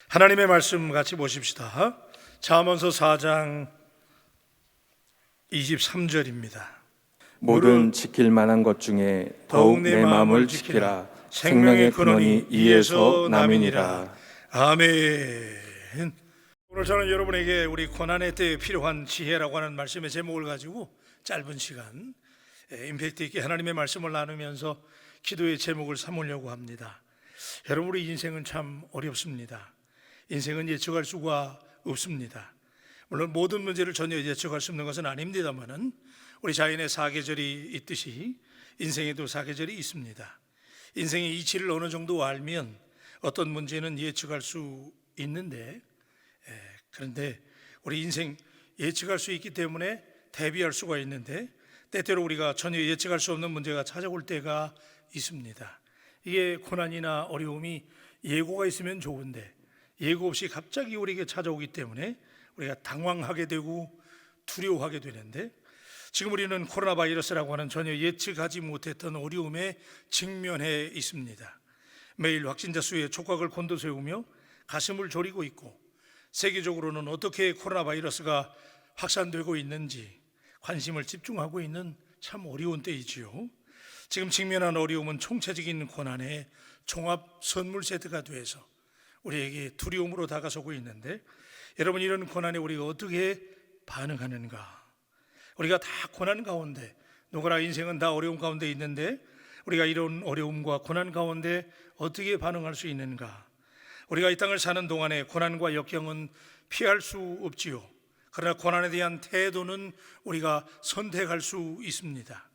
하나님의 말씀 같이 보십시다. 잠언서 4장 23절입니다. 모든 지킬 만한 것 중에 더욱 내 마음을 지키라. 생명의 근원이 이에서 남이니라. 아멘. 오늘 저는 여러분에게 우리 고난의 때에 필요한 지혜라고 하는 말씀의 제목을 가지고 짧은 시간 임팩트 있게 하나님의 말씀을 나누면서 기도의 제목을 삼으려고 합니다. 여러분, 우리 인생은 참 어렵습니다. 인생은 예측할 수가 없습니다. 물론 모든 문제를 전혀 예측할 수 없는 것은 아닙니다만은 우리 자연의 사계절이 있듯이 인생에도 사계절이 있습니다. 인생의 이치를 어느 정도 알면 어떤 문제는 예측할 수 있는데, 그런데 우리 인생 예측할 수 있기 때문에 대비할 수가 있는데, 때때로 우리가 전혀 예측할 수 없는 문제가 찾아올 때가 있습니다. 이게 고난이나 어려움이 예고가 있으면 좋은데 예고 없이 갑자기 우리에게 찾아오기 때문에 우리가 당황하게 되고 두려워하게 되는데, 지금 우리는 코로나 바이러스라고 하는 전혀 예측하지 못했던 어려움에 직면해 있습니다. 매일 확진자 수의 촉각을 곤두세우며 가슴을 졸이고 있고, 세계적으로는 어떻게 코로나 바이러스가 확산되고 있는지 관심을 집중하고 있는 참 어려운 때이지요. 지금 직면한 어려움은 총체적인 고난의 종합 선물 세트가 돼서 우리에게 두려움으로 다가서고 있는데, 여러분, 이런 고난에 우리가 어떻게 반응하는가? 우리가 다 고난 가운데, 누구나 인생은 다 어려움 가운데 있는데 우리가 이런 어려움과 고난 가운데 어떻게 반응할 수 있는가? 우리가 이 땅을 사는 동안에 고난과 역경은 피할 수 없지요. 그러나 고난에 대한 태도는 우리가 선택할 수 있습니다.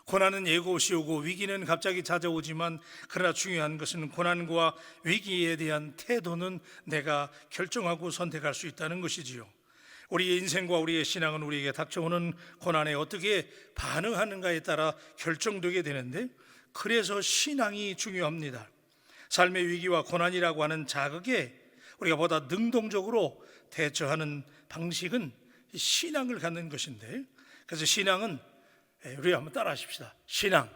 고난은 예고 없이 오고 위기는 갑자기 찾아오지만, 그러나 중요한 것은 고난과 위기에 대한 태도는 내가 결정하고 선택할 수 있다는 것이지요. 우리의 인생과 우리의 신앙은 우리에게 닥쳐오는 고난에 어떻게 반응하는가에 따라 결정되게 되는데, 그래서 신앙이 중요합니다. 삶의 위기와 고난이라고 하는 자극에 우리가 보다 능동적으로 대처하는 방식은 신앙을 갖는 것인데, 그래서 신앙은 우리 한번 따라 하십시다. 신앙.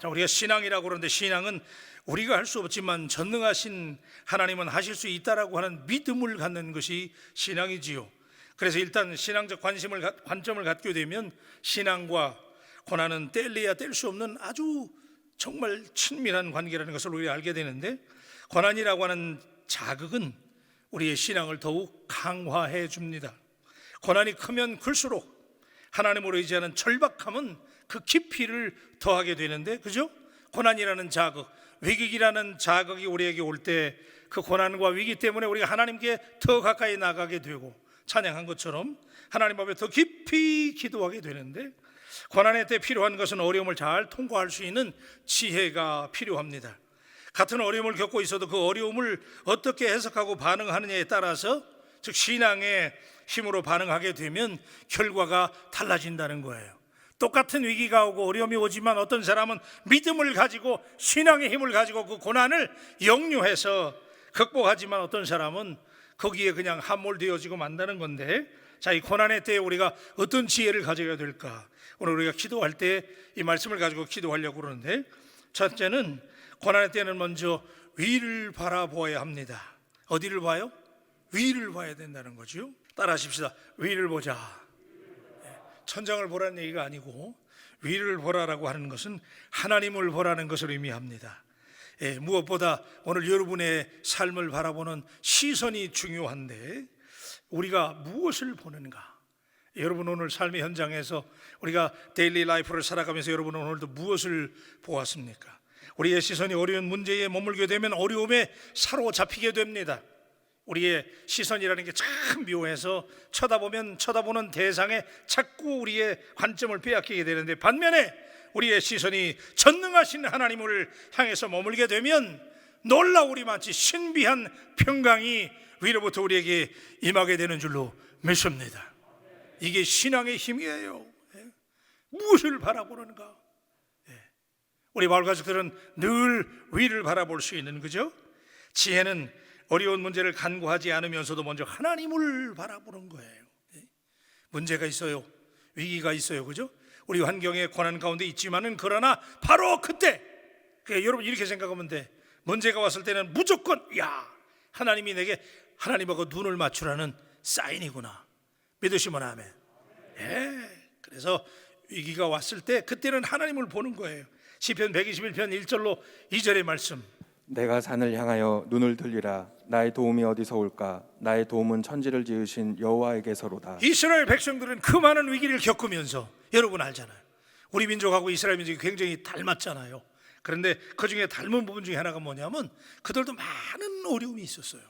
자, 우리가 신앙이라고 그러는데, 신앙은 우리가 할 수 없지만 전능하신 하나님은 하실 수 있다라고 하는 믿음을 갖는 것이 신앙이지요. 그래서 일단 신앙적 관점을 갖게 되면 신앙과 고난은 뗄래야 뗄 수 없는 아주 정말 친밀한 관계라는 것을 우리가 알게 되는데, 고난이라고 하는 자극은 우리의 신앙을 더욱 강화해 줍니다. 고난이 크면 클수록 하나님으로 의지하는 절박함은 그 깊이를 더하게 되는데, 그죠? 고난이라는 자극, 위기라는 자극이 우리에게 올 때 그 고난과 위기 때문에 우리가 하나님께 더 가까이 나가게 되고, 찬양한 것처럼 하나님 앞에 더 깊이 기도하게 되는데, 고난의 때 필요한 것은 어려움을 잘 통과할 수 있는 지혜가 필요합니다. 같은 어려움을 겪고 있어도 그 어려움을 어떻게 해석하고 반응하느냐에 따라서, 즉 신앙의 힘으로 반응하게 되면 결과가 달라진다는 거예요. 똑같은 위기가 오고 어려움이 오지만 어떤 사람은 믿음을 가지고 신앙의 힘을 가지고 그 고난을 역류해서 극복하지만 어떤 사람은 거기에 그냥 함몰되어지고 만다는 건데, 자, 이 고난의 때에 우리가 어떤 지혜를 가져야 될까? 오늘 우리가 기도할 때 이 말씀을 가지고 기도하려고 그러는데, 첫째는 고난의 때는 먼저 위를 바라보아야 합니다. 어디를 봐요? 위를 봐야 된다는 거죠. 따라 하십시다. 위를 보자. 천장을 보라는 얘기가 아니고 위를 보라라고 하는 것은 하나님을 보라는 것을 의미합니다. 무엇보다 오늘 여러분의 삶을 바라보는 시선이 중요한데, 우리가 무엇을 보는가? 여러분, 오늘 삶의 현장에서 우리가 데일리 라이프를 살아가면서 여러분은 오늘도 무엇을 보았습니까? 우리의 시선이 어려운 문제에 머물게 되면 어려움에 사로잡히게 됩니다. 우리의 시선이라는 게 참 묘해서 쳐다보면 쳐다보는 대상에 자꾸 우리의 관점을 빼앗기게 되는데, 반면에 우리의 시선이 전능하신 하나님을 향해서 머물게 되면 놀라우리 마치 신비한 평강이 위로부터 우리에게 임하게 되는 줄로 믿습니다. 이게 신앙의 힘이에요. 무엇을 바라보는가? 우리 마을 가족들은 늘 위를 바라볼 수 있는, 그죠? 지혜는 어려운 문제를 간구하지 않으면서도 먼저 하나님을 바라보는 거예요. 문제가 있어요. 위기가 있어요. 그죠? 우리 환경에 고난 가운데 있지만은, 그러나 바로 그때, 여러분 이렇게 생각하면 돼. 문제가 왔을 때는 무조건 하나님이 내게 하나님하고 눈을 맞추라는 사인이구나. 믿으시면 아멘. 그래서 위기가 왔을 때 그때는 하나님을 보는 거예요. 시편 121편 1절로 2절의 말씀. 내가 산을 향하여 눈을 들리라. 나의 도움이 어디서 올까? 나의 도움은 천지를 지으신 여호와에게서로다. 이스라엘 백성들은 그 많은 위기를 겪으면서, 여러분 알잖아요, 우리 민족하고 이스라엘 민족이 굉장히 닮았잖아요. 그런데 그 중에 닮은 부분 중에 하나가 뭐냐면 그들도 많은 어려움이 있었어요.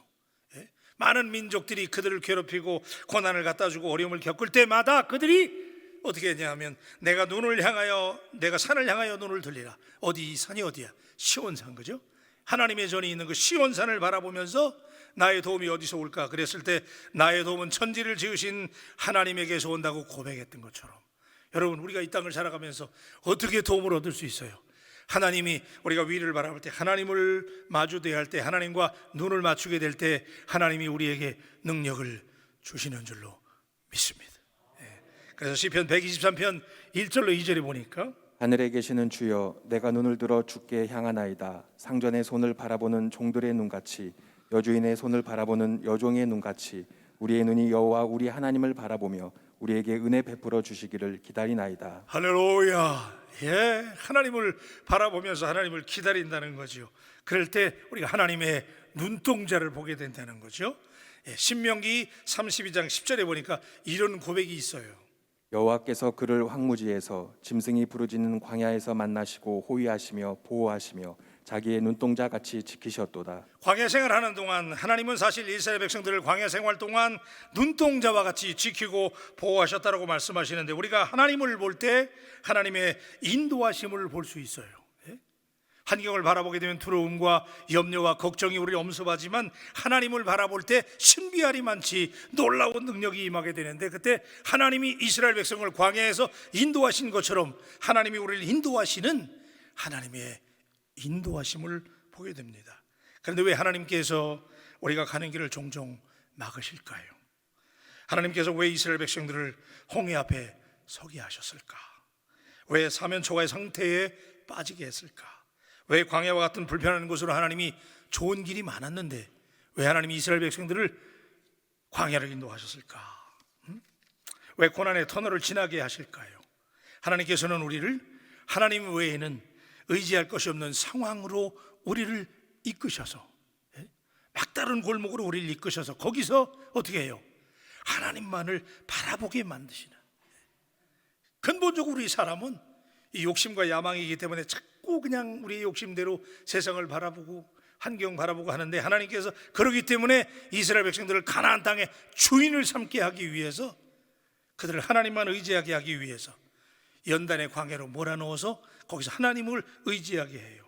많은 민족들이 그들을 괴롭히고 고난을 갖다 주고 어려움을 겪을 때마다 그들이 어떻게 했냐면 내가 산을 향하여 눈을 들리라. 어디? 이 산이 어디야? 시온산, 그죠? 하나님의 전이 있는 그 시온산을 바라보면서 나의 도움이 어디서 올까? 그랬을 때 나의 도움은 천지를 지으신 하나님에게서 온다고 고백했던 것처럼, 여러분 우리가 이 땅을 살아가면서 어떻게 도움을 얻을 수 있어요? 하나님이 우리가 위를 바라볼 때, 하나님을 마주대할 때, 하나님과 눈을 맞추게 될 때 하나님이 우리에게 능력을 주시는 줄로 믿습니다. 그래서 시편 123편 1절로 2절에 보니까 하늘에 계시는 주여, 내가 눈을 들어 주께 향하나이다. 상전의 손을 바라보는 종들의 눈같이, 여주인의 손을 바라보는 여종의 눈같이 우리의 눈이 여호와 우리 하나님을 바라보며 우리에게 은혜 베풀어 주시기를 기다리나이다. 할렐루야. 하나님을 바라보면서 하나님을 기다린다는 거죠. 그럴 때 우리가 하나님의 눈동자를 보게 된다는 거죠. 신명기 32장 10절에 보니까 이런 고백이 있어요. 여호와께서 그를 황무지에서 짐승이 부르짖는 광야에서 만나시고 호위하시며 보호하시며 자기의 눈동자 같이 지키셨도다. 광야 생활하는 동안 하나님은 사실 이스라엘 백성들을 광야 생활 동안 눈동자와 같이 지키고 보호하셨다라고 말씀하시는데, 우리가 하나님을 볼 때 하나님의 인도하심을 볼 수 있어요. 환경을 바라보게 되면 두려움과 염려와 걱정이 우리를 엄습하지만 하나님을 바라볼 때 신비하리 많지 놀라운 능력이 임하게 되는데, 그때 하나님이 이스라엘 백성을 광야에서 인도하신 것처럼 하나님이 우리를 인도하시는 하나님의 인도하심을 보게 됩니다. 그런데 왜 하나님께서 우리가 가는 길을 종종 막으실까요? 하나님께서 왜 이스라엘 백성들을 홍해 앞에 서게 하셨을까? 왜 사면초가의 상태에 빠지게 했을까? 왜 광야와 같은 불편한 곳으로 하나님이 좋은 길이 많았는데 왜 하나님이 이스라엘 백성들을 광야를 인도하셨을까? 왜 고난의 터널을 지나게 하실까요? 하나님께서는 우리를 하나님 외에는 의지할 것이 없는 상황으로 우리를 이끄셔서, 막다른 골목으로 우리를 이끄셔서 거기서 어떻게 해요? 하나님만을 바라보게 만드시는. 근본적으로 우리 사람은 이 욕심과 야망이기 때문에 자꾸 그냥 우리의 욕심대로 세상을 바라보고 환경 바라보고 하는데, 하나님께서 그러기 때문에 이스라엘 백성들을 가나안 땅의 주인을 삼게 하기 위해서, 그들을 하나님만 의지하게 하기 위해서 연단의 광야로 몰아넣어서 거기서 하나님을 의지하게 해요.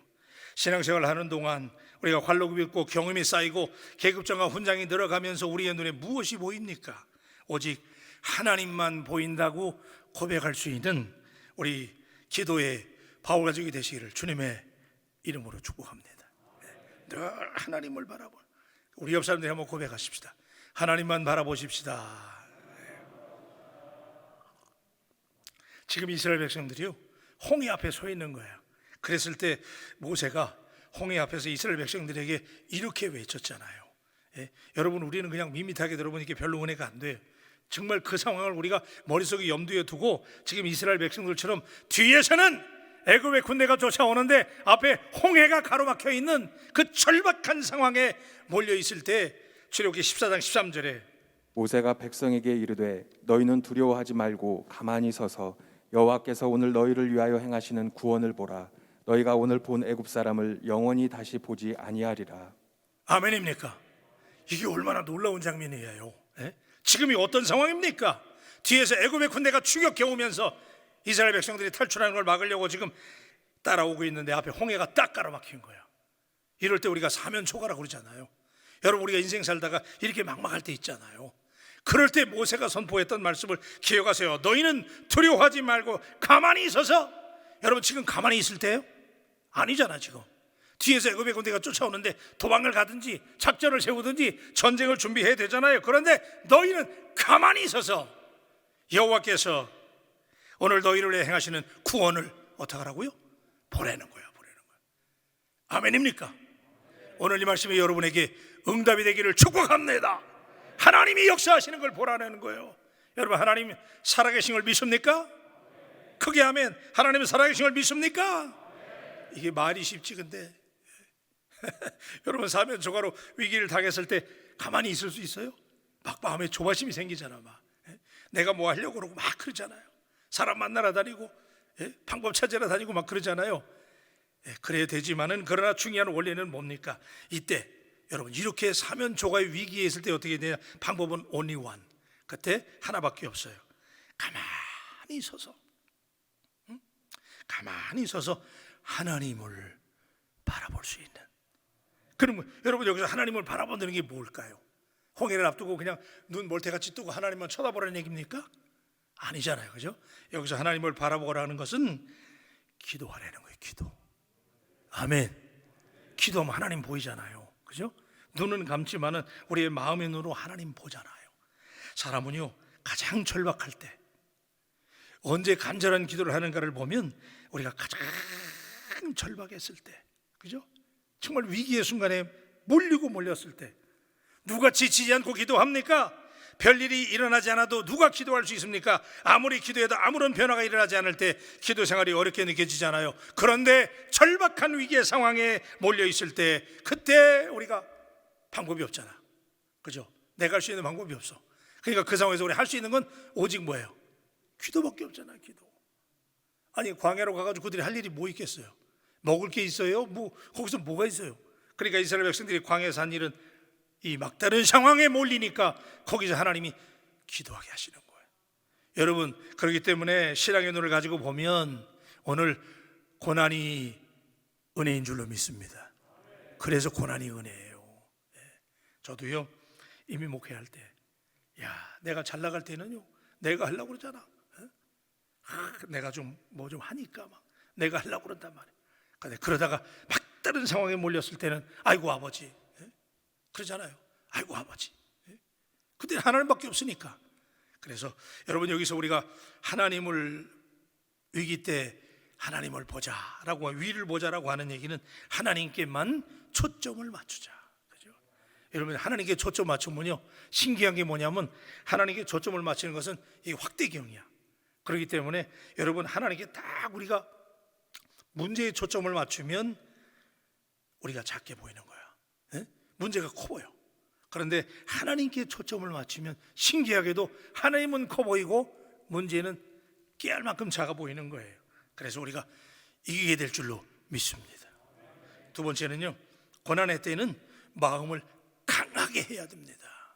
신앙생활을 하는 동안 우리가 관록이 있고 경험이 쌓이고 계급장과 훈장이 늘어가면서 우리의 눈에 무엇이 보입니까? 오직 하나님만 보인다고 고백할 수 있는 우리 기도의 바울 가족이 되시기를 주님의 이름으로 축복합니다. 늘 하나님을 바라보. 우리 옆 사람들이 한번 고백하십시다. 하나님만 바라보십시다. 지금 이스라엘 백성들이요, 홍해 앞에 서 있는 거예요. 그랬을 때 모세가 홍해 앞에서 이스라엘 백성들에게 이렇게 외쳤잖아요. 여러분, 우리는 그냥 밋밋하게 들어보니까 별로 은혜가 안 돼요. 정말 그 상황을 우리가 머릿속에 염두에 두고 지금 이스라엘 백성들처럼 뒤에서는 애굽의 군대가 쫓아오는데 앞에 홍해가 가로막혀 있는 그 절박한 상황에 몰려 있을 때, 출애굽기 14장 13절에 모세가 백성에게 이르되 너희는 두려워하지 말고 가만히 서서 여호와께서 오늘 너희를 위하여 행하시는 구원을 보라. 너희가 오늘 본 애굽 사람을 영원히 다시 보지 아니하리라. 아멘입니까? 이게 얼마나 놀라운 장면이에요. 지금이 어떤 상황입니까? 뒤에서 애굽의 군대가 추격해 오면서 이스라엘 백성들이 탈출하는 걸 막으려고 지금 따라오고 있는데 앞에 홍해가 딱 가로막힌 거야. 이럴 때 우리가 사면초가라고 그러잖아요. 여러분, 우리가 인생 살다가 이렇게 막막할 때 있잖아요. 그럴 때 모세가 선포했던 말씀을 기억하세요. 너희는 두려워하지 말고 가만히 있어서. 여러분, 지금 가만히 있을 때요? 아니잖아. 지금 뒤에서 애굽의 군대가 쫓아오는데 도망을 가든지 작전을 세우든지 전쟁을 준비해야 되잖아요. 그런데 너희는 가만히 있어서 여호와께서 오늘 너희를 위해 행하시는 구원을 어떻게 하라고요? 보내는 거야. 아멘입니까? 오늘 이 말씀이 여러분에게 응답이 되기를 축복합니다. 하나님이 역사하시는 걸 보라는 거예요. 여러분, 하나님 살아계신 걸 믿습니까? 크게 하면 하나님은 살아계신 걸 믿습니까? 이게 말이 쉽지, 근데 여러분, 사면 조가로 위기를 당했을 때 가만히 있을 수 있어요? 막 마음에 조바심이 생기잖아. 막 내가 뭐 하려고 그러고 막 그러잖아요. 사람 만나러 다니고 방법 찾으러 다니고 막 그러잖아요. 그래야 되지만은, 그러나 중요한 원리는 뭡니까? 이때 여러분, 이렇게 사면 조가의 위기에 있을 때 어떻게 되냐? 방법은 only one. 그때 하나밖에 없어요. 가만히 서서, 가만히 서서 하나님을 바라볼 수 있는. 그러면 여러분, 여기서 하나님을 바라본다는 게 뭘까요? 홍해를 앞두고 그냥 눈 몰태같이 뜨고 하나님만 쳐다보라는 얘기입니까? 아니잖아요, 그죠? 여기서 하나님을 바라보라는 것은 기도하라는 거예요. 기도. 아멘. 기도하면 하나님 보이잖아요, 그죠? 눈은 감지만은 우리의 마음의 눈으로 하나님 보잖아요. 사람은요, 가장 절박할 때 언제 간절한 기도를 하는가를 보면 우리가 가장 절박했을 때, 그죠? 정말 위기의 순간에 몰렸을 때. 누가 지치지 않고 기도합니까? 별일이 일어나지 않아도 누가 기도할 수 있습니까? 아무리 기도해도 아무런 변화가 일어나지 않을 때 기도 생활이 어렵게 느껴지잖아요. 그런데 절박한 위기의 상황에 몰려 있을 때, 그때 우리가 방법이 없잖아, 그죠? 내가 할 수 있는 방법이 없어. 그러니까 그 상황에서 우리 할 수 있는 건 오직 뭐예요? 기도밖에 없잖아, 기도. 아니, 광야로 가가지고 그들이 할 일이 뭐 있겠어요? 먹을 게 있어요? 뭐 거기서 뭐가 있어요? 그러니까 이스라엘 백성들이 광야에서 한 일은 이 막다른 상황에 몰리니까 거기서 하나님이 기도하게 하시는 거예요. 여러분, 그렇기 때문에 신앙의 눈을 가지고 보면 오늘 고난이 은혜인 줄로 믿습니다. 그래서 고난이 은혜예요. 저도요, 이미 목회할 때, 내가 잘 나갈 때는요, 내가 하려고 그러잖아. 내가 좀 뭐 좀 하니까 막 내가 하려고 그런단 말이에요. 근데 그러다가 막다른 상황에 몰렸을 때는 아이고 아버지, 그러잖아요. 아이고 아버지. 그때 하나님밖에 없으니까. 그래서 여러분, 여기서 우리가 하나님을, 위기 때 하나님을 보자라고, 위를 보자라고 하는 얘기는 하나님께만 초점을 맞추자, 그죠? 여러분, 하나님께 초점 맞추면요, 신기한 게 뭐냐면 하나님께 초점을 맞추는 것은 이 확대경이야. 그렇기 때문에 여러분, 하나님께 딱 우리가 문제에 초점을 맞추면 우리가 작게 보이는 거야. 문제가 커 보여. 그런데 하나님께 초점을 맞추면 신기하게도 하나님은 커 보이고 문제는 깨알 만큼 작아 보이는 거예요. 그래서 우리가 이기게 될 줄로 믿습니다. 두 번째는요, 고난의 때는 마음을 강하게 해야 됩니다.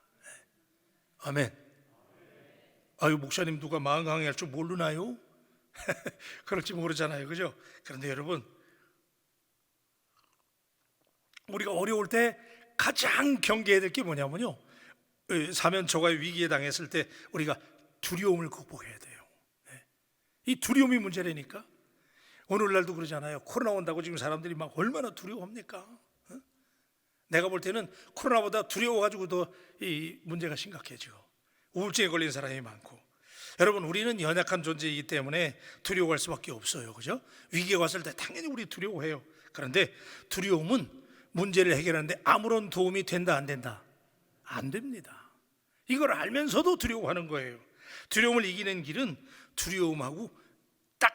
아멘. 아유, 목사님 누가 마음 강하게 할 줄 모르나요? 그럴지 모르잖아요, 그죠? 그런데 여러분, 우리가 어려울 때 가장 경계해야 될 게 뭐냐면요, 사면 조가의 위기에 당했을 때 우리가 두려움을 극복해야 돼요. 이 두려움이 문제라니까. 오늘날도 그러잖아요. 코로나 온다고 지금 사람들이 막 얼마나 두려워합니까? 내가 볼 때는 코로나보다 두려워가지고 더 이 문제가 심각해지고 우울증에 걸린 사람이 많고. 여러분, 우리는 연약한 존재이기 때문에 두려워할 수밖에 없어요, 그죠? 위기가 왔을 때 당연히 우리 두려워해요. 그런데 두려움은 문제를 해결하는데 아무런 도움이 된다, 안 된다? 안 됩니다. 이걸 알면서도 두려워하는 거예요. 두려움을 이기는 길은 두려움하고, 딱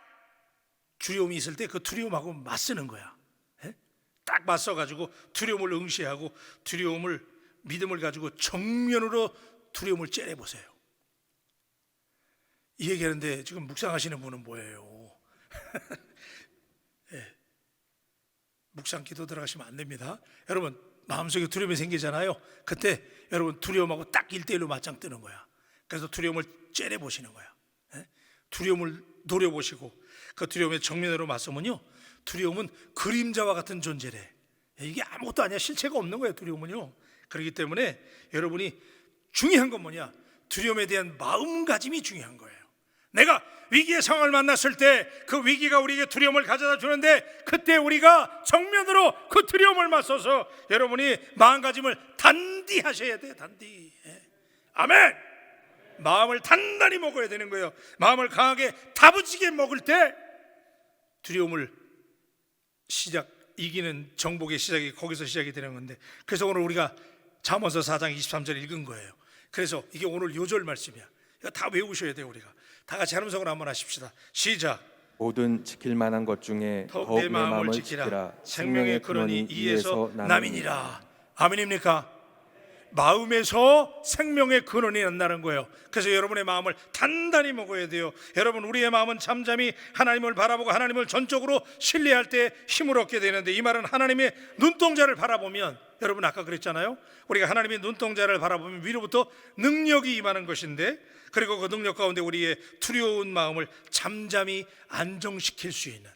두려움이 있을 때 그 두려움하고 맞서는 거야. 딱 맞서가지고 두려움을 응시하고 두려움을, 믿음을 가지고 정면으로 두려움을 째려보세요. 이 얘기하는데 지금 묵상하시는 분은 뭐예요? 묵상 기도 들어가시면 안 됩니다. 여러분, 마음속에 두려움이 생기잖아요. 그때 여러분, 두려움하고 딱 1대1로 맞짱 뜨는 거야. 그래서 두려움을 째려보시는 거야. 두려움을 노려보시고 그 두려움의 정면으로 맞서면요, 두려움은 그림자와 같은 존재래. 이게 아무것도 아니야. 실체가 없는 거예요, 두려움은요. 그렇기 때문에 여러분이 중요한 건 뭐냐? 두려움에 대한 마음가짐이 중요한 거예요. 내가 위기의 상황을 만났을 때 그 위기가 우리에게 두려움을 가져다 주는데, 그때 우리가 정면으로 그 두려움을 맞서서 여러분이 마음가짐을 단디 하셔야 돼요. 단디. 아멘. 마음을 단단히 먹어야 되는 거예요. 마음을 강하게 다부지게 먹을 때 두려움을 이기는 정복의 시작이 거기서 시작이 되는 건데, 그래서 오늘 우리가 잠언서 4장 23절 읽은 거예요. 그래서 이게 오늘 요절 말씀이야. 이거 다 외우셔야 돼요. 우리가 다 같이 한 음성으로 한번 하십시다. 시작. 모든 지킬 만한 것 중에 더욱 내 마음을 지키라. 생명의 근원이 이에서 남이니라. 아멘입니까? 마음에서 생명의 근원이 난다는 거예요. 그래서 여러분의 마음을 단단히 먹어야 돼요. 여러분, 우리의 마음은 잠잠히 하나님을 바라보고 하나님을 전적으로 신뢰할 때 힘을 얻게 되는데, 이 말은 하나님의 눈동자를 바라보면, 여러분 아까 그랬잖아요, 우리가 하나님의 눈동자를 바라보면 위로부터 능력이 임하는 것인데, 그리고 그 능력 가운데 우리의 두려운 마음을 잠잠히 안정시킬 수 있는,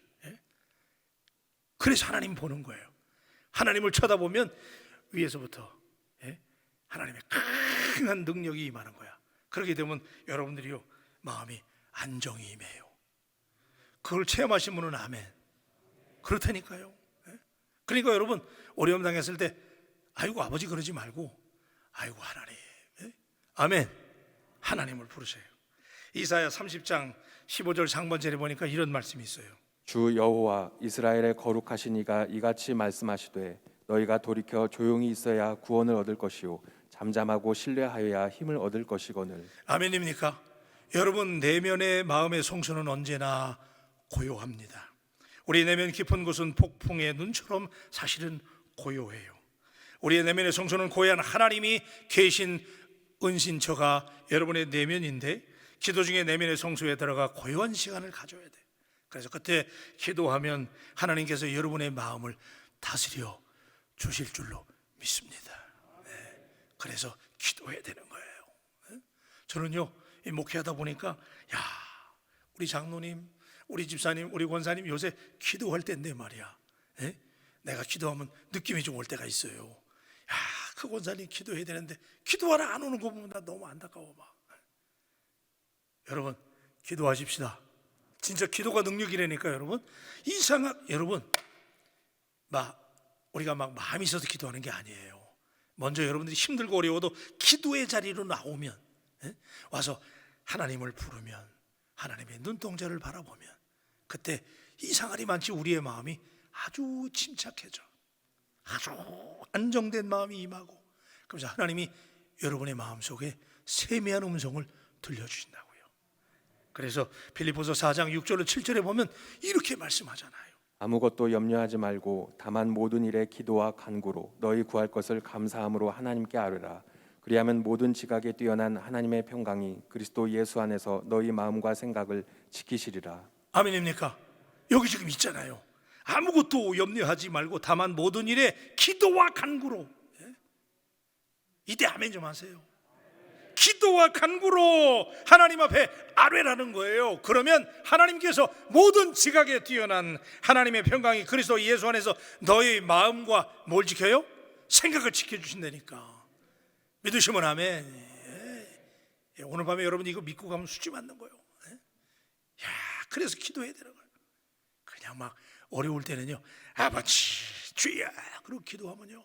그래서 하나님 보는 거예요. 하나님을 쳐다보면 위에서부터 하나님의 강한 능력이 임하는 거야. 그렇게 되면 여러분들이요, 마음이 안정이 임해요. 그걸 체험하신 분은 아멘. 그렇다니까요. 그러니까 여러분, 어려움 당했을 때 아이고 아버지 그러지 말고 아이고 하나님, 아멘, 하나님을 부르세요. 이사야 30장 15절 상반절에 보니까 이런 말씀이 있어요. 주 여호와 이스라엘의 거룩하신 이가 이같이 말씀하시되 너희가 돌이켜 조용히 있어야 구원을 얻을 것이요 잠잠하고 신뢰하여야 힘을 얻을 것이거늘. 아멘입니까? 여러분, 내면의 마음의 성소는 언제나 고요합니다. 우리 내면 깊은 곳은 폭풍의 눈처럼 사실은 고요해요. 우리의 내면의 성소는 고요한 하나님이 계신 은신처가 여러분의 내면인데, 기도 중에 내면의 성소에 들어가 고요한 시간을 가져야 돼. 그래서 그때 기도하면 하나님께서 여러분의 마음을 다스려 주실 줄로 믿습니다. 그래서 기도해야 되는 거예요. 저는요, 이 목회하다 보니까 야, 우리 장로님, 우리 집사님, 우리 권사님 요새 기도할 때인데 말이야, 내가 기도하면 느낌이 좀 올 때가 있어요. 야, 그 권사님 기도해야 되는데 기도하러 안 오는 거 보면 나 너무 안타까워 막. 여러분, 기도하십시다. 진짜 기도가 능력이라니까. 여러분, 여러분, 우리가 막 마음이 있어서 기도하는 게 아니에요. 먼저 여러분들이 힘들고 어려워도 기도의 자리로 나오면, 와서 하나님을 부르면, 하나님의 눈동자를 바라보면, 그때 이상하리 많지 우리의 마음이 아주 침착해져, 아주 안정된 마음이 임하고, 그래서 하나님이 여러분의 마음속에 세미한 음성을 들려주신다고요. 그래서 빌립보서 4장 6절로 7절에 보면 이렇게 말씀하잖아요. 아무것도 염려하지 말고 다만 모든 일에 기도와 간구로 너희 구할 것을 감사함으로 하나님께 아뢰라. 그리하면 모든 지각에 뛰어난 하나님의 평강이 그리스도 예수 안에서 너희 마음과 생각을 지키시리라. 아멘입니까? 여기 지금 있잖아요. 아무것도 염려하지 말고 다만 모든 일에 기도와 간구로. 이때 아멘 좀 하세요. 기도와 간구로 하나님 앞에 아뢰라는 거예요. 그러면 하나님께서 모든 지각에 뛰어난 하나님의 평강이 그리스도 예수 안에서 너의 마음과 뭘 지켜요? 생각을 지켜주신다니까. 믿으시면 아멘. 오늘 밤에 여러분 이거 믿고 가면 수지 맞는 거예요. 야, 그래서 기도해야 되는 거예요. 그냥 막 어려울 때는요, 아버지 주여 그러고 기도하면요,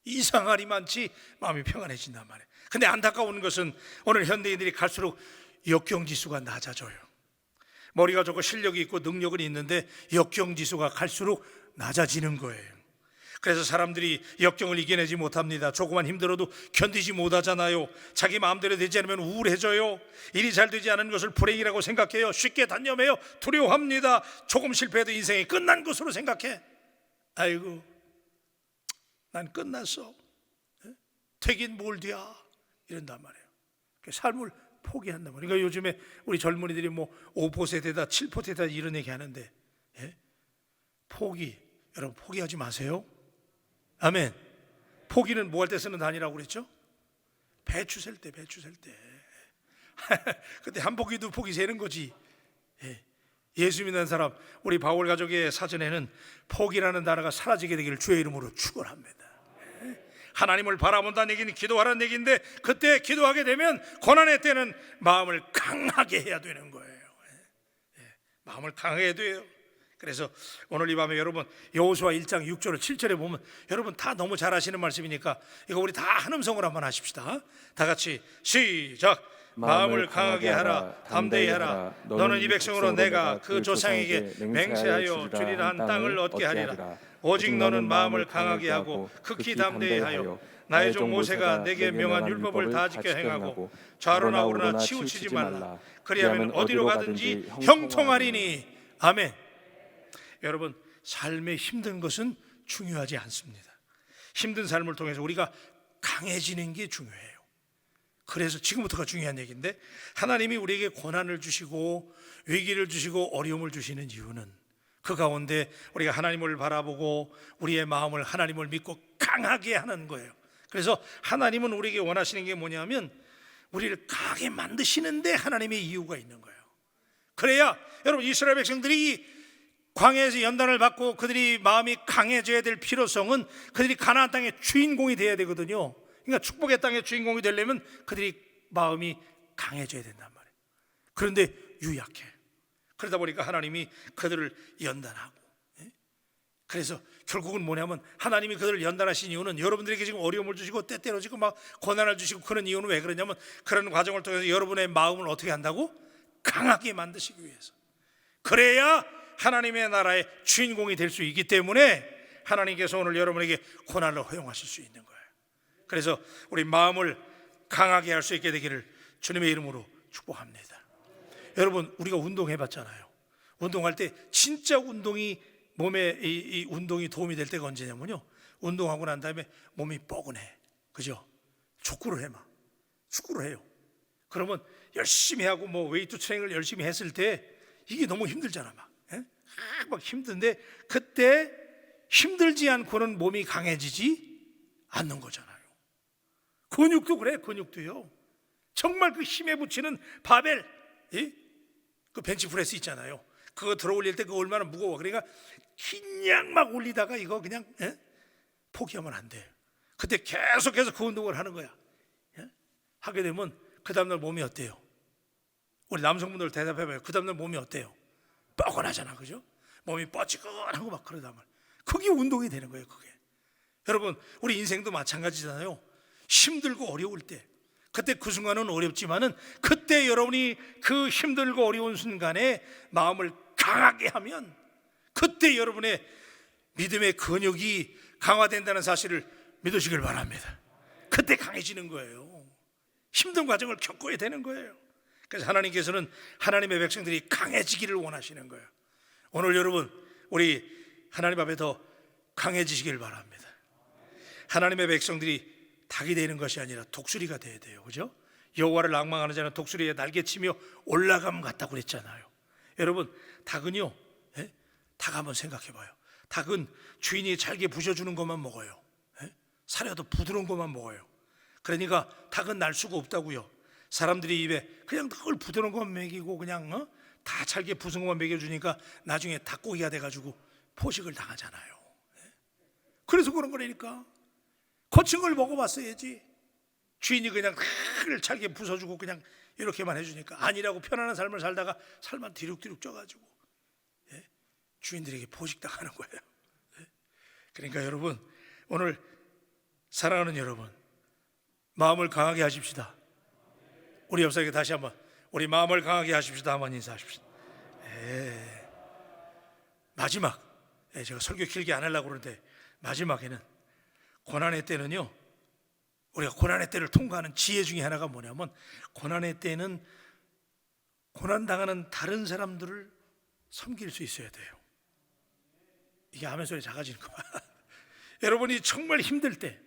이상하리 많지 마음이 평안해진단 말이에요. 근데 안타까운 것은 오늘 현대인들이 갈수록 역경지수가 낮아져요. 머리가 좋고 실력이 있고 능력은 있는데 역경지수가 갈수록 낮아지는 거예요. 그래서 사람들이 역경을 이겨내지 못합니다. 조금만 힘들어도 견디지 못하잖아요. 자기 마음대로 되지 않으면 우울해져요. 일이 잘 되지 않은 것을 불행이라고 생각해요. 쉽게 단념해요. 두려워합니다. 조금 실패해도 인생이 끝난 것으로 생각해. 아이고, 난 끝났어, 되긴 뭘 돼야, 이런단 말이에요. 삶을 포기한단 말이에요. 그러니까 요즘에 우리 젊은이들이 뭐 5%다 7%다 이런 얘기 하는데, 포기, 여러분 포기하지 마세요. 아멘. 포기는 뭐 할 때 쓰는 단위라고 그랬죠? 배추 셀 때, 배추 셀 때. 그때 한 포기도 포기 세는 거지. 예수 믿는 사람, 우리 바울 가족의 사전에는 포기라는 단어가 사라지게 되기를 주의 이름으로 축원합니다. 하나님을 바라본다는 얘기는 기도하라는 얘기인데, 그때 기도하게 되면 고난의 때는 마음을 강하게 해야 되는 거예요. 마음을 강하게 해야 돼요. 그래서 오늘 이 밤에 여러분 여호수아 1장 6절 7절에 보면, 여러분 다 너무 잘 아시는 말씀이니까 이거 우리 다 한 음성으로 한번 하십시다. 다 같이 시작. 마음을 강하게 하라, 담대히 하라. 너는 이 백성으로 내가 그 조상에게 맹세하여 주리라 한 땅을 얻게 하리라. 오직 너는 마음을 강하게 하고 극히 담대히 하여 나의 종 모세가 내게 명한 율법을 다 지켜 행하고 좌로나 우로나 치우치지 말라. 그리하면 어디로 가든지 형통하리니. 아멘. 여러분, 삶에 힘든 것은 중요하지 않습니다. 힘든 삶을 통해서 우리가 강해지는 게 중요해요. 그래서 지금부터가 중요한 얘기인데, 하나님이 우리에게 고난을 주시고 위기를 주시고 어려움을 주시는 이유는 그 가운데 우리가 하나님을 바라보고 우리의 마음을 하나님을 믿고 강하게 하는 거예요. 그래서 하나님은 우리에게 원하시는 게 뭐냐면 우리를 강하게 만드시는데 하나님의 이유가 있는 거예요. 그래야 여러분, 이스라엘 백성들이 광야에서 연단을 받고 그들이 마음이 강해져야 될 필요성은 그들이 가나안 땅의 주인공이 돼야 되거든요. 그러니까 축복의 땅의 주인공이 되려면 그들이 마음이 강해져야 된단 말이에요. 그런데 유약해. 그러다 보니까 하나님이 그들을 연단하고, 그래서 결국은 뭐냐면 하나님이 그들을 연단하신 이유는 여러분들에게 지금 어려움을 주시고 때때로 지금 막 고난을 주시고 그런 이유는 왜 그러냐면 그런 과정을 통해서 여러분의 마음을 어떻게 한다고? 강하게 만드시기 위해서. 그래야 하나님의 나라의 주인공이 될 수 있기 때문에 하나님께서 오늘 여러분에게 고난을 허용하실 수 있는 거예요. 그래서 우리 마음을 강하게 할 수 있게 되기를 주님의 이름으로 축복합니다. 여러분, 우리가 운동해봤잖아요. 운동할 때 진짜 운동이 몸에 이 운동이 도움이 될 때가 언제냐면요, 운동하고 난 다음에 몸이 뻐근해, 그죠? 족구를 해봐. 축구를 해요. 그러면 열심히 하고 뭐 웨이트 트레이닝을 열심히 했을 때 이게 너무 힘들잖아. 막 힘든데 그때 힘들지 않고는 몸이 강해지지 않는 거잖아요. 근육도 그래. 근육도요, 정말 그 힘에 붙이는 바벨, 그 벤치프레스 있잖아요. 그거 들어 올릴 때 그거 얼마나 무거워. 그러니까 그냥 막 올리다가 이거 그냥 포기하면 안 돼. 그때 계속해서 그 운동을 하는 거야. 하게 되면 그 다음날 몸이 어때요? 우리 남성분들 대답해봐요. 그 다음날 몸이 어때요? 뻐근하잖아, 그죠? 몸이 뻐찌근하고 막 그러다 말. 그게 운동이 되는 거예요. 그게. 여러분, 우리 인생도 마찬가지잖아요. 힘들고 어려울 때, 그때 그 순간은 어렵지만은 그때 여러분이 그 힘들고 어려운 순간에 마음을 강하게 하면 그때 여러분의 믿음의 근육이 강화된다는 사실을 믿으시길 바랍니다. 그때 강해지는 거예요. 힘든 과정을 겪어야 되는 거예요. 그래서 하나님께서는 하나님의 백성들이 강해지기를 원하시는 거예요. 오늘 여러분, 우리 하나님 앞에 더 강해지시길 바랍니다. 하나님의 백성들이 닭이 되는 것이 아니라 독수리가 돼야 돼요, 그죠? 여호와를 낭망하는 자는 독수리에 날개치며 올라감 같다고 그랬잖아요. 여러분, 닭은요, 닭 한번 생각해봐요. 닭은 주인이 잘게 부셔주는 것만 먹어요. 사려도 부드러운 것만 먹어요. 그러니까 닭은 날 수가 없다고요. 사람들이 입에 그냥 늘 부드러운 것만 먹이고 그냥 다 잘게 부순 것만 먹여주니까 나중에 닭고기가 돼가지고 포식을 당하잖아요. 그래서 그런 거라니까. 거친 걸 먹어봤어야지. 주인이 그냥 늘 잘게 부숴주고 그냥 이렇게만 해주니까 아니라고 편안한 삶을 살다가 살만 뒤룩뒤룩 쪄가지고 주인들에게 포식당하는 거예요. 그러니까 여러분, 오늘 사랑하는 여러분, 마음을 강하게 하십시다. 우리 옆사람에게 다시 한번 우리 마음을 강하게 하십시다 한번 인사하십시다. 마지막, 제가 설교 길게 안 하려고 그러는데 마지막에는 고난의 때는요, 우리가 고난의 때를 통과하는 지혜 중에 하나가 뭐냐면 고난의 때는 고난당하는 다른 사람들을 섬길 수 있어야 돼요. 이게 아멘 소리 작아지는 거야. 여러분이 정말 힘들 때,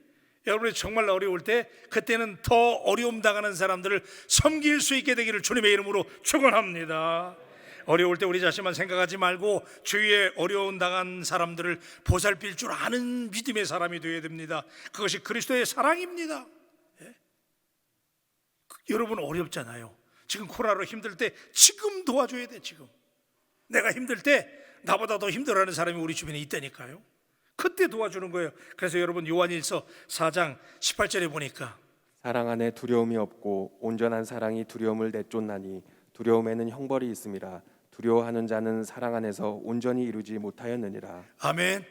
여러분이 정말 어려울 때, 그때는 더 어려움 당하는 사람들을 섬길 수 있게 되기를 주님의 이름으로 축원합니다. 어려울 때 우리 자신만 생각하지 말고 주위에 어려움 당한 사람들을 보살필 줄 아는 믿음의 사람이 되어야 됩니다. 그것이 그리스도의 사랑입니다. 여러분 어렵잖아요. 지금 코로나로 힘들 때 지금 도와줘야 돼. 지금 내가 힘들 때 나보다 더 힘들어하는 사람이 우리 주변에 있다니까요. 그때 도와주는 거예요. 그래서 여러분 요한일서 4장 18절에 보니까 사랑 안에 두려움이 없고 온전한 사랑이 두려움을 내쫓나니 두려움에는 형벌이 있음이라. 두려워하는 자는 사랑 안에서 온전히 이루지 못하였느니라. 아멘.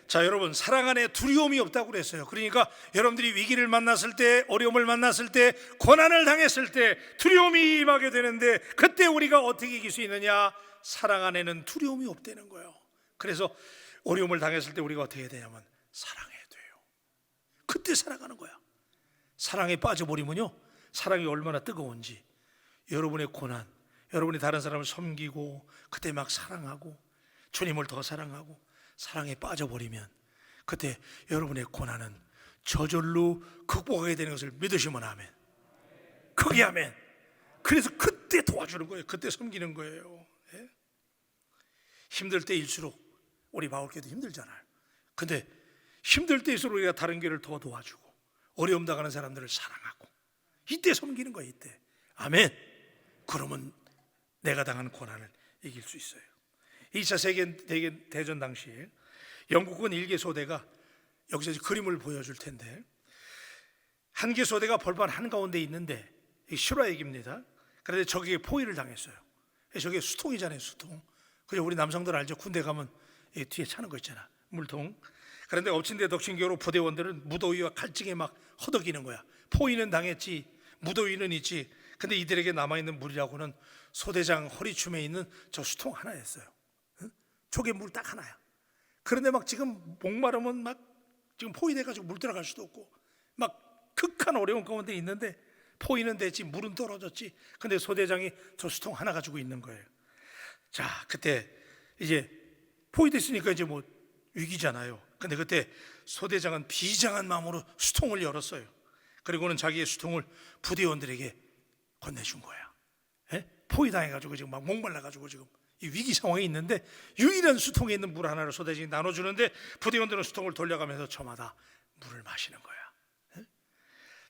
자, 여러분, 사랑 안에 두려움이 없다고 그랬어요. 그러니까 여러분들이 위기를 만났을 때, 어려움을 만났을 때, 고난을 당했을 때 두려움이 임하게 되는데 그때 우리가 어떻게 이길 수 있느냐? 사랑 안에는 두려움이 없다는 거예요. 그래서 어려움을 당했을 때 우리가 어떻게 해야 되냐면 사랑해야 돼요. 그때 살아가는 거야. 사랑에 빠져버리면요, 사랑이 얼마나 뜨거운지, 여러분의 고난, 여러분이 다른 사람을 섬기고 그때 막 사랑하고 주님을 더 사랑하고 사랑에 빠져버리면 그때 여러분의 고난은 저절로 극복하게 되는 것을 믿으시면 아멘. 크게 아멘. 그래서 그때 도와주는 거예요. 그때 섬기는 거예요. 예? 힘들 때일수록 우리 바울교도 힘들잖아요. 근데 힘들 때일수록 우리가 다른 교회를 더 도와주고 어려움 당하는 사람들을 사랑하고 이때 섬기는 거예요. 이때. 아멘. 그러면 내가 당한 고난을 이길 수 있어요. 2차 세계대전 당시에 영국군 1개 소대가 여기서 그림을 보여줄 텐데, 한 개 소대가 벌판 한가운데 있는데 실화 얘기입니다. 그런데 저기에 포위를 당했어요. 저게 수통이잖아요, 수통. 그리고 우리 남성들 알죠? 군대 가면 뒤에 차는 거 있잖아, 물통. 그런데 엎친 데 덮친 격으로 부대원들은 무더위와 갈증에 막 허덕이는 거야. 포위는 당했지, 무더위는 있지. 근데 이들에게 남아있는 물이라고는 소대장 허리춤에 있는 저 수통 하나였어요. 저게 물 딱 하나야. 그런데 막 지금 목마르면 막 지금 포위돼가지고 물 들어갈 수도 없고 막 극한 어려운 가운데 있는데 포위는 됐지, 물은 떨어졌지. 근데 소대장이 저 수통 하나 가지고 있는 거예요. 자, 그때 이제 포위됐으니까 이제 뭐 위기잖아요. 근데 그때 소대장은 비장한 마음으로 수통을 열었어요. 그리고는 자기의 수통을 부대원들에게 건네준 거야. 예? 포위당해가지고 지금 막 목말라가지고 지금 이 위기 상황에 있는데 유일한 수통에 있는 물 하나를 소대장이 나눠주는데 부대원들은 수통을 돌려가면서 저마다 물을 마시는 거야. 예?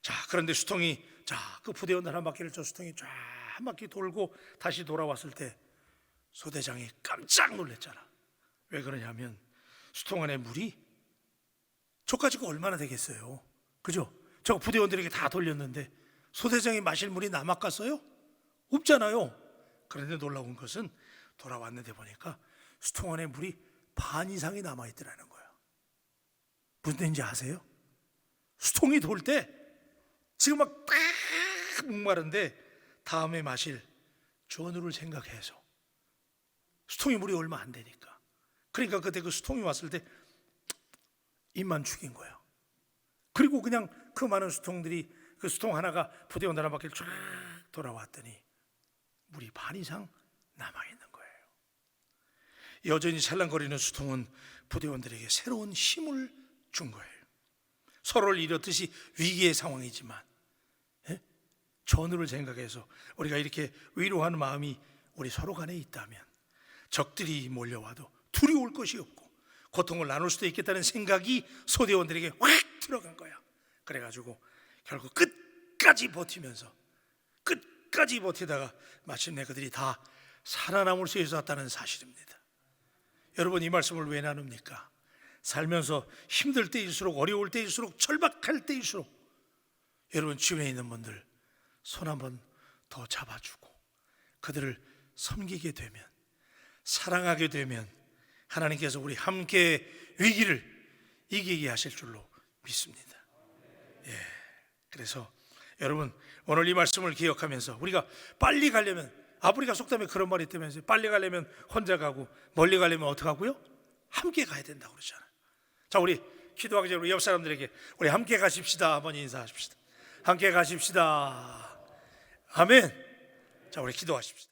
자, 그런데 수통이, 자, 그 부대원들 한 바퀴를 저 수통이 쫙 한 바퀴 돌고 다시 돌아왔을 때 소대장이 깜짝 놀랐잖아. 왜 그러냐면 수통 안에 물이 저까지가 얼마나 되겠어요, 그죠? 저 부대원들에게 다 돌렸는데 소대장이 마실 물이 남았겠어요? 없잖아요. 그런데 놀라운 것은 돌아왔는데 보니까 수통 안에 물이 반 이상이 남아있더라는 거야. 무슨 뜻인지 아세요? 수통이 돌 때 지금 막 딱 목마른데 다음에 마실 전우를 생각해서, 수통이 물이 얼마 안 되니까. 그러니까 그때 그 수통이 왔을 때 입만 죽인 거야. 그리고 그냥 그 많은 수통들이, 그 수통 하나가 부대원들 한 바퀴를 쫙 돌아왔더니 물이 반 이상 남아있는 거예요. 여전히 찰랑거리는 수통은 부대원들에게 새로운 힘을 준 거예요. 서로를 이렇듯이 위기의 상황이지만 전우를 생각해서 우리가 이렇게 위로하는 마음이 우리 서로 간에 있다면 적들이 몰려와도 두려울 것이 없고 고통을 나눌 수도 있겠다는 생각이 소대원들에게 확 들어간 거야. 그래가지고 결국 끝까지 버티면서, 끝까지 버티다가 마침내 그들이 다 살아남을 수 있었다는 사실입니다. 여러분, 이 말씀을 왜 나눕니까? 살면서 힘들 때일수록, 어려울 때일수록, 절박할 때일수록 여러분 주변에 있는 분들 손 한번 더 잡아주고 그들을 섬기게 되면, 사랑하게 되면 하나님께서 우리 함께 위기를 이기게 하실 줄로 믿습니다. 예, 그래서 여러분 오늘 이 말씀을 기억하면서 우리가 빨리 가려면, 아프리카 속담에 그런 말이 있다면서요. 빨리 가려면 혼자 가고 멀리 가려면 어떻게 하고요? 함께 가야 된다고 그러잖아요. 자, 우리 기도하기 전에 우리 옆 사람들에게 우리 함께 가십시다 한번 인사하십시다. 함께 가십시다. 아멘. 자, 우리 기도하십시다.